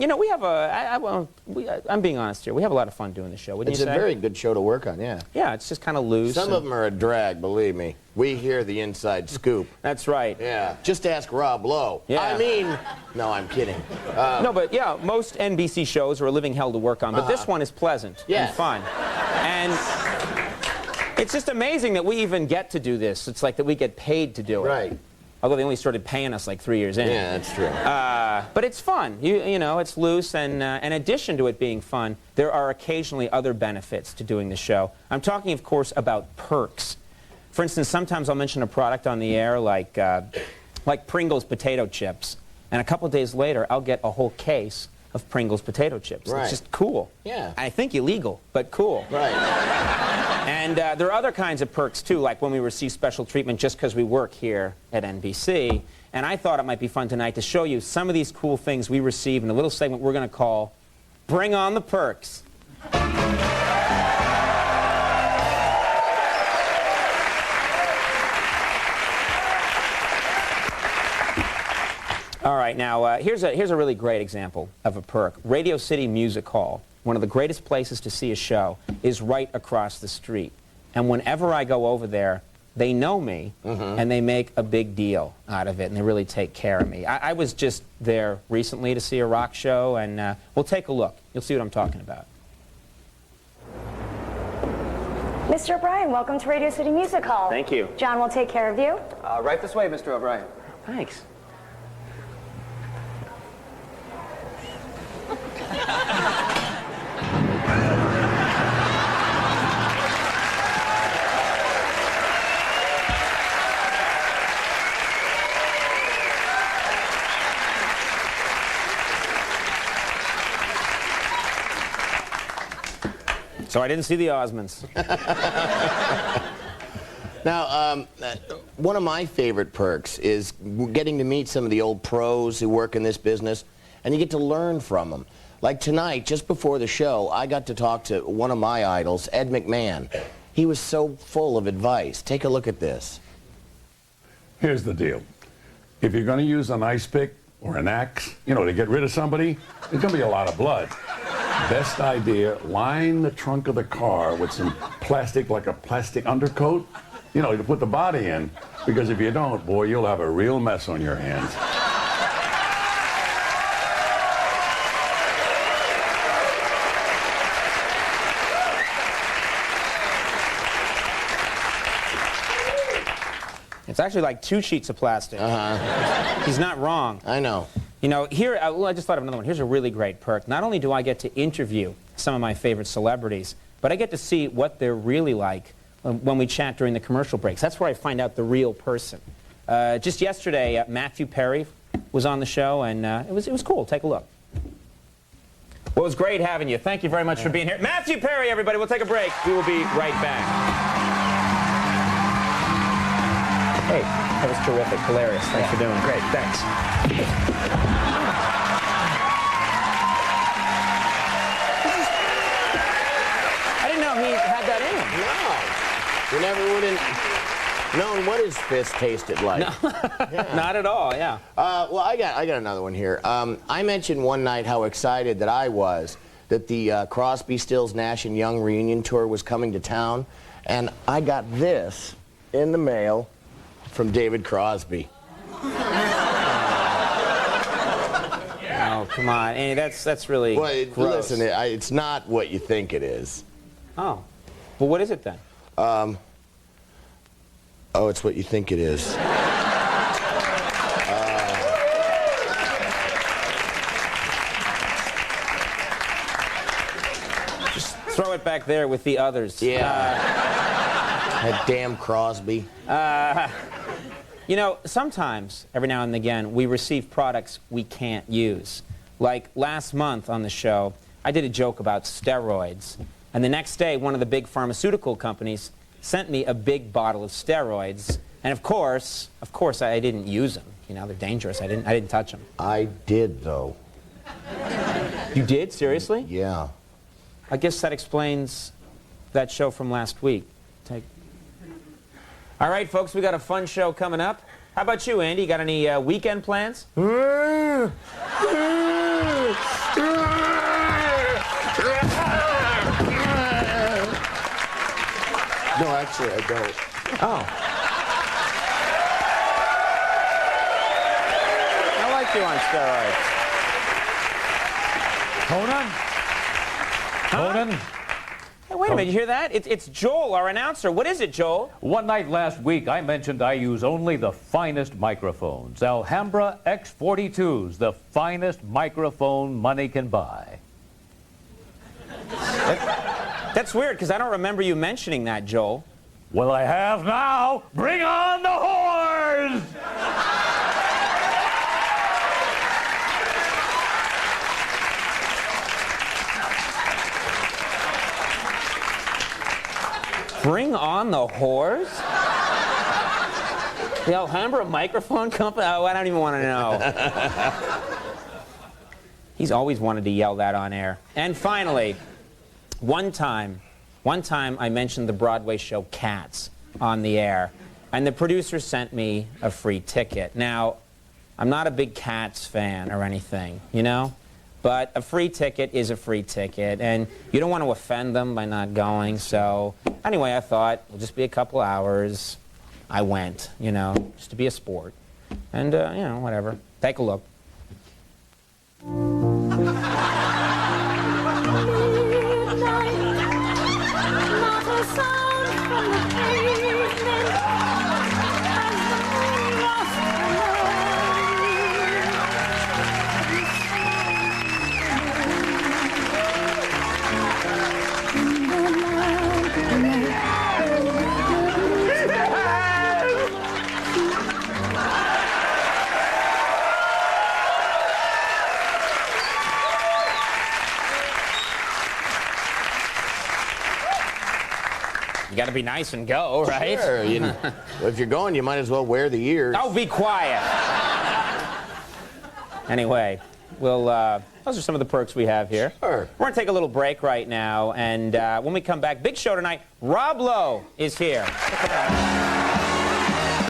You know, we have I'm being honest here. We have a lot of fun doing the show, wouldn't you say? It's a very good show to work on, yeah. Yeah, it's just kind of loose. Some of them are a drag, believe me. We hear the inside scoop. That's right. Yeah. Just ask Rob Lowe. Yeah. I mean, no, I'm kidding. No, but yeah, most NBC shows are a living hell to work on, but this one is pleasant and fun. And it's just amazing that we even get to do this. It's like that we get paid to do it. Right. Although they only started paying us like 3 years in. Yeah, that's true. But it's fun. You know, it's loose, and in addition to it being fun, there are occasionally other benefits to doing the show. I'm talking, of course, about perks. For instance, sometimes I'll mention a product on the air like Pringles potato chips, and a couple days later, I'll get a whole case of Pringles potato chips. Right. It's just cool. Yeah. I think illegal, but cool. Right. And there are other kinds of perks, too, like when we receive special treatment just because we work here at NBC. And I thought it might be fun tonight to show you some of these cool things we receive in a little segment we're going to call Bring on the Perks. All right, now, here's a really great example of a perk. Radio City Music Hall, one of the greatest places to see a show, is right across the street. And whenever I go over there, they know me, and they make a big deal out of it, and they really take care of me. I was just there recently to see a rock show, and we'll take a look. You'll see what I'm talking about. Mr. O'Brien, welcome to Radio City Music Hall. Thank you. John will take care of you. Right this way, Mr. O'Brien. Thanks. So I didn't see the Osmonds. Now, one of my favorite perks is getting to meet some of the old pros who work in this business, and you get to learn from them. Like tonight, just before the show, I got to talk to one of my idols, Ed McMahon. He was so full of advice. Take a look at this. Here's the deal. If you're going to use an ice pick or an axe, you know, to get rid of somebody, there's going to be a lot of blood. Best idea, line the trunk of the car with some plastic, like a plastic undercoat, you know, to put the body in. Because if you don't, boy, you'll have a real mess on your hands. It's actually like 2 sheets of plastic. He's not wrong. I know. You know, here, well, I just thought of another one. Here's a really great perk. Not only do I get to interview some of my favorite celebrities, but I get to see what they're really like when we chat during the commercial breaks. That's where I find out the real person. Just yesterday, Matthew Perry was on the show, and it was cool. Take a look. Well, it was great having you. Thank you very much for being here. Matthew Perry, everybody. We'll take a break. We will be right back. Hey, that was terrific. Hilarious. Thanks for doing it. Great. Thanks. I didn't know he had that in him. No. You never would have known what his fist tasted like. No. Yeah. Not at all, yeah. Well, I got another one here. I mentioned one night how excited that I was that the Crosby, Stills, Nash & Young reunion tour was coming to town, and I got this in the mail from David Crosby. Oh, come on. Andy, that's really gross. Listen, it's not what you think it is. Oh. Well, what is it then? Oh, it's what you think it is. Just throw it back there with the others. Yeah. That damn Crosby. You know, sometimes, every now and again, we receive products we can't use. Like last month on the show, I did a joke about steroids. And the next day, one of the big pharmaceutical companies sent me a big bottle of steroids. And of course, I didn't use them. You know, they're dangerous. I didn't touch them. I did, though. You did? Seriously? Yeah. I guess that explains that show from last week. All right, folks, we got a fun show coming up. How about you, Andy? You got any weekend plans? No, actually, I don't. Oh. I like you on steroids. Conan? Conan? Hey, wait a minute, you hear that? It's Joel, our announcer. What is it, Joel? One night last week, I mentioned I use only the finest microphones. Alhambra X42s, the finest microphone money can buy. That's weird, because I don't remember you mentioning that, Joel. Well, I have now. Bring on the whores! Bring on the whores? The Alhambra Microphone Company? Oh, I don't even want to know. He's always wanted to yell that on air. And finally, one time I mentioned the Broadway show Cats on the air, and the producer sent me a free ticket. Now, I'm not a big Cats fan or anything, you know? But a free ticket is a free ticket, and you don't want to offend them by not going. So anyway, I thought, it'll just be a couple hours. I went, you know, just to be a sport. And, you know, whatever. Take a look. You got to be nice and go, right? Sure. If you're going, you might as well wear the ears. Oh, be quiet. Anyway, those are some of the perks we have here. Sure. We're going to take a little break right now, and when we come back, big show tonight, Rob Lowe is here.